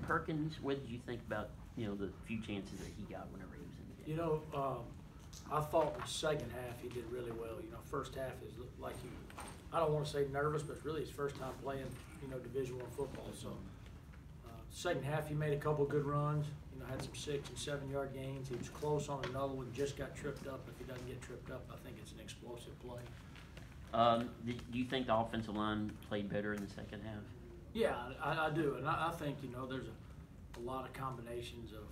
Perkins, what did you think about, the few chances that he got whenever he was in the game? I thought in the second half he did really well. First half is like I don't want to say nervous, but it's really his first time playing, Division I football. So second half he made a couple good runs. Had some 6 and 7 yard gains. He was close on another one, just got tripped up. If he doesn't get tripped up, I think it's an explosive play. Do you think the offensive line played better in the second half? Yeah, I do, and I think there's a lot of combinations of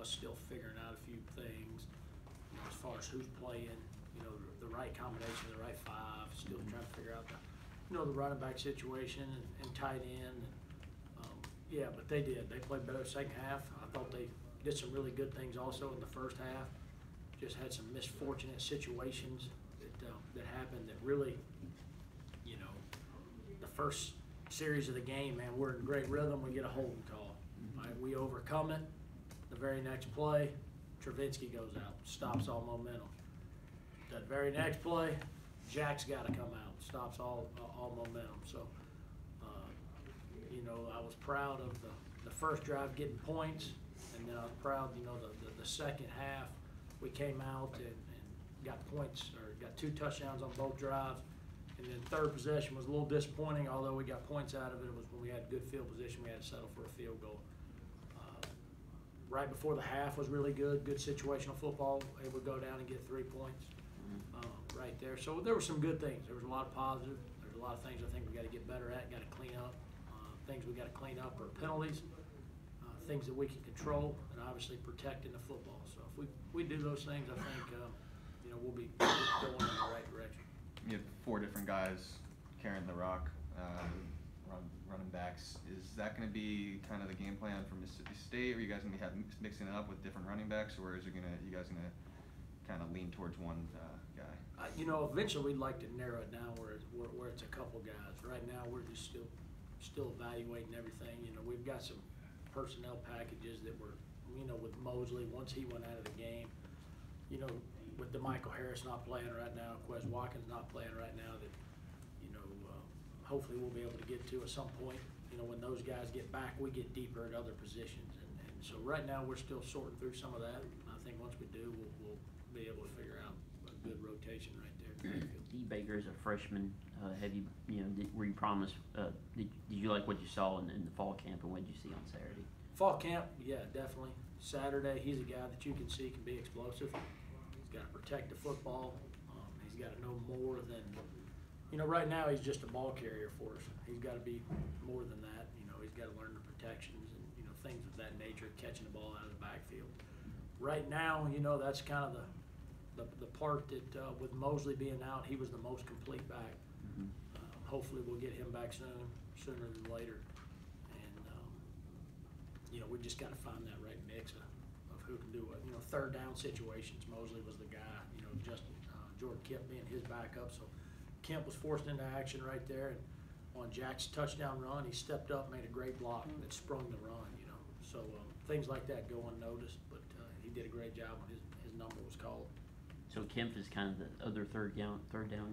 us still figuring out a few things as far as who's playing, the right combination, the right five. Still trying to figure out the running back situation and tight end. Yeah, but they did. They played better second half. I thought they did some really good things also in the first half. Just had some misfortunate situations that happened that really, the first series of the game, man, we're in great rhythm. We get a holding call. Right? We overcome it. The very next play, Travinsky goes out, stops all momentum. That very next play, Jack's got to come out, stops all momentum. So, I was proud of the first drive getting points, and then I was proud, the second half we came out and got points, or got 2 touchdowns on both drives. And then third possession was a little disappointing, although we got points out of it. It was when we had good field position, we had to settle for a field goal. Right before the half was really good situational football, able to go down and get 3 points right there. So there were some good things. There was a lot of positive. There's a lot of things I think we got to get better at, got to clean up. Things we got to clean up are penalties, things that we can control, and obviously protecting the football. So if we do those things, I think we'll be going in the right direction. You have 4 different guys carrying the rock, running backs. Is that going to be kind of the game plan for Mississippi State? Or are you guys going to be mixing it up with different running backs, or is you guys going to kind of lean towards one guy? Eventually we'd like to narrow it down where it's a couple guys. Right now we're just still evaluating everything. We've got some personnel packages that were, with Mosley, once he went out of the game, with DeMichael Harris not playing right now, Quez Watkins not playing right now, that, hopefully we'll be able to get to at some point. When those guys get back, we get deeper at other positions. And so right now we're still sorting through some of that. I think once we do, we'll be able to figure out a good rotation right there. D. Baker is a freshman. Were you promised? Did you like what you saw in the fall camp, and what did you see on Saturday? Fall camp, yeah, definitely. Saturday, he's a guy that you can see can be explosive. He's got to protect the football. He's got to know more than, right now he's just a ball carrier for us. He's got to be more than that. He's got to learn the protections and, things of that nature, catching the ball out of the backfield. Right now, that's kind of the part that with Mosley being out, he was the most complete back. Hopefully we'll get him back sooner than later. And, we just got to find that right mix of who can do what. Third down situations, Mosley was the guy. Jordan Kemp being his backup. So Kemp was forced into action right there. And on Jack's touchdown run, he stepped up, made a great block that sprung the run, So things like that go unnoticed, but he did a great job when his number was called. So Kemp is kind of the other third down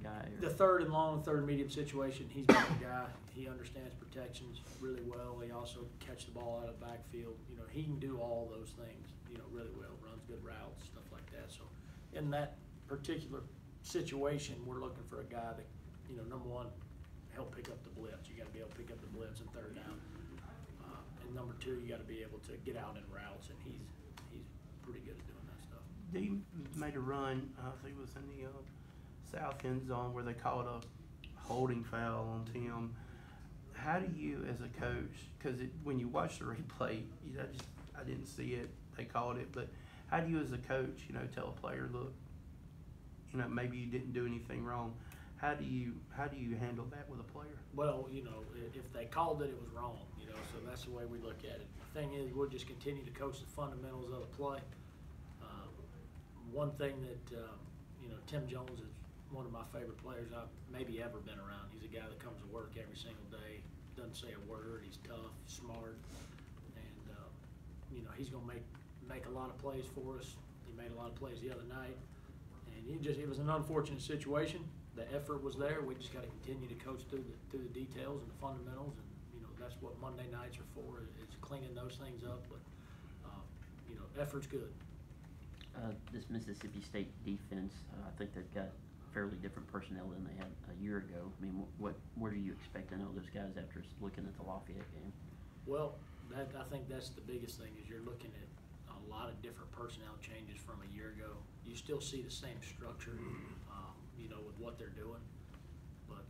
guy? Or? The third and long, third and medium situation, he's been the guy. He understands protections really well. He also catch the ball out of the backfield. He can do all those things, really well. Runs good routes, stuff like that. So in that particular situation, we're looking for a guy that, number one, help pick up the blitz. You got to be able to pick up the blitz and third down. And number two, you got to be able to get out in routes, and he's pretty good at doing that stuff. He made a run, I think it was in the south end zone, where they called a holding foul on Tim. How do you, as a coach, because when you watch the replay, I didn't see it, they called it, but how do you as a coach, tell a player, look, maybe you didn't do anything wrong? How do you handle that with a player? Well, if they called it, it was wrong, so that's the way we look at it. The thing is, we'll just continue to coach the fundamentals of the play. One thing that, Tim Jones is one of my favorite players I've maybe ever been around. He's a guy that comes to work every single day, doesn't say a word, he's tough, smart, and, he's going to make a lot of plays for us. He made a lot of plays the other night, and it was an unfortunate situation. The effort was there. We just got to continue to coach through the details and the fundamentals, and, that's what Monday Monday nights are for, is cleaning those things up, but, you know, effort's good. This Mississippi State defense, I think they've got fairly different personnel than they had a year ago. I mean, what are you expecting of those guys after looking at the Lafayette game? Well, I think that's the biggest thing, is you're looking at a lot of different personnel changes from a year ago. You still see the same structure, you know, with what they're doing, but,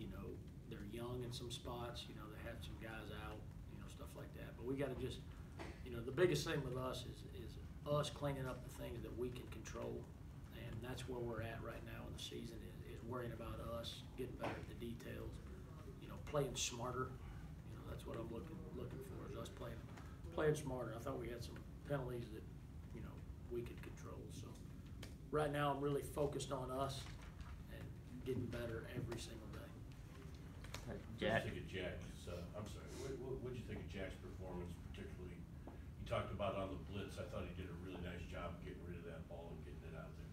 you know, they're young in some spots, you know, they have some guys out, you know, stuff like that. But we gotta just, you know, the biggest thing with us is us cleaning up the things that we can control, and that's where we're at right now in the season, is worrying about us, getting better at the details, you know, playing smarter. You know, that's what I'm looking for, is us playing smarter. I thought we had some penalties that, you know, we could control. So right now I'm really focused on us and getting better every single day. Jack? What did you think of Jack's, I'm sorry, what did you think of Jack's performance, particularly? You talked about on the blitz. I thought he did a really nice job getting rid of that ball and getting it out there.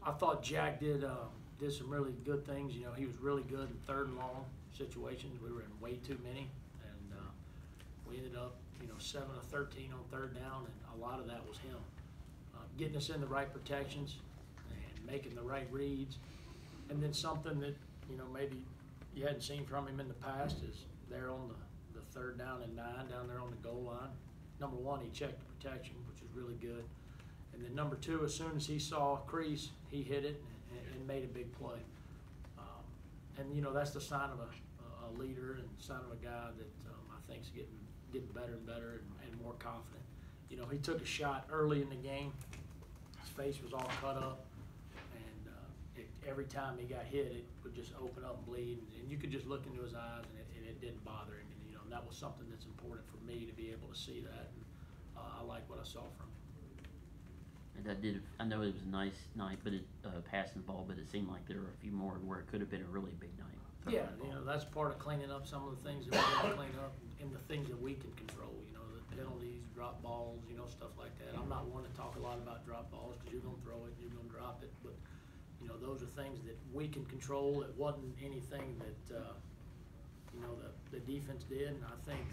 I thought Jack did some really good things. You know, he was really good in 3rd and long situations. We were in way too many, and we ended up, you know, 7 of 13 on 3rd down, and a lot of that was him getting us in the right protections and making the right reads. And then something that, you know, maybe you hadn't seen from him in the past is there on the 3rd down and 9 down there on the goal line. Number one, he checked the protection, which is really good. And then number 2, as soon as he saw a crease, he hit it and made a big play. And, you know, that's the sign of a leader and sign of a guy that I think is getting better and better and more confident. You know, he took a shot early in the game. His face was all cut up, and every time he got hit, it would just open up and bleed. And you could just look into his eyes, and it didn't bother him. And, you know, that was something that's important for me, to be able to see that. And I like what I saw from him. And I know it was a nice night, but passing the ball, but it seemed like there were a few more where it could have been a really big night. Yeah, you know, that's part of cleaning up some of the things that we gotta clean up, and the things that we can control, you know, the penalties, drop balls, you know, stuff like that. I'm not one to talk a lot about drop balls, because you're gonna throw it, you're gonna drop it, but, you know, those are things that we can control. It wasn't anything that, you know, the defense did, and I think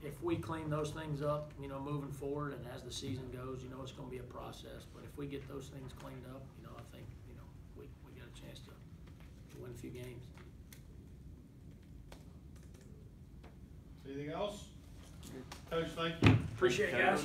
if we clean those things up, you know, moving forward, and as the season goes, you know, it's gonna be a process, but if we get those things cleaned up, you know, I think, you know, we got a chance to win a few games. Anything else? Coach, thank you. Appreciate it, guys.